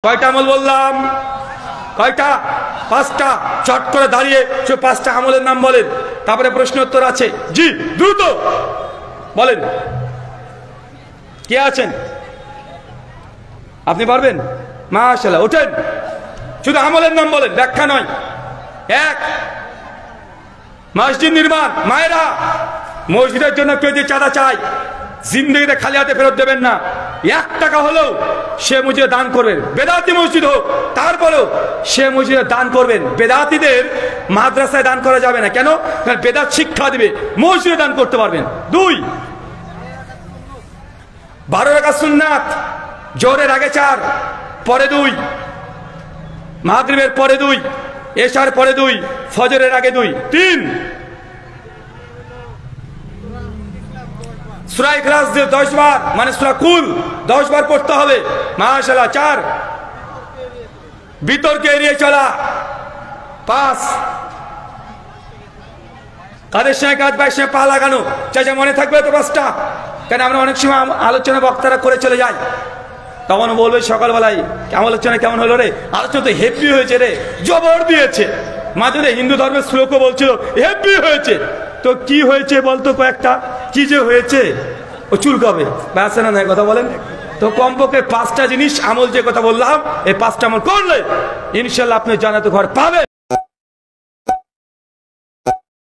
কয়টা আমল বললাম? কয়টা? পাঁচটা। চট করে দাঁড়িয়ে সে পাঁচটা আমলের নাম বলেন, তারপরে প্রশ্ন উত্তর আছে। জি দ্রুত বলেন, কে আছেন? আপনি পারবেন? মাশাআল্লাহ, ওঠেন, শুধু আমলের নাম বলেন, ব্যাখ্যা নয়। এক, মসজিদ নির্মাণ। মায়েরা, মসজিদের জন্য কেউ যে চাঁদা চায়, জিন্দগিতে খালি হাতে ফেরত দেবেন না। 1 টাকা হলেও সে মসজিদে দান করবেন, বেদাতি মসজিদ হোক, তারপরেও সে মসজিদে দান করবেন। বেদাতিদের মাদ্রাসায় দান করা যাবে না। কেন? বেদাত শিক্ষা দিবে, মসজিদে দান করতে পারবেন। 2, 12 রাকাত সুন্নাত, জোহরের আগে 4, পরে 2, মাগরিবের পরে 2, এশার পরে 2, ফজরের আগে 2। 3, সূরা ইখলাস 10 বার, মানে সূরা কুল 10 বার পড়তে হবে। মাশাআল্লাহ। 4, বিতর্কে এড়িয়ে চলা। 5, কাদের সঙ্গে কাজ, ভাইয়ের সঙ্গে পা লাগানো। চাচা মনে থাকবে তো 5টা? কেন আমরা অনেক সময় আলোচনা বক্তারা করে চলে যাই, তখন বলবে সকালবেলায় আলোচনা কেমন হলো রে? আলোচনা তো হেভি হয়েছে রে, জবর দিয়েছে। মাঝে হিন্দু ধর্মের শ্লোকও বলছিল হেভি হয়েছে। তো কি হয়েছে বলতো কয়েকটা? কি যে হয়েছে? ও চুলকাবে, ব্যাস না নাই কথা বলেন তো। কমপক্ষে 5টা জিনিস আমল, যে কথা বললাম, এই 5টা আমল করলে ইনশাল্লাহ আপনি জান্নাতে ঘর পাবেন।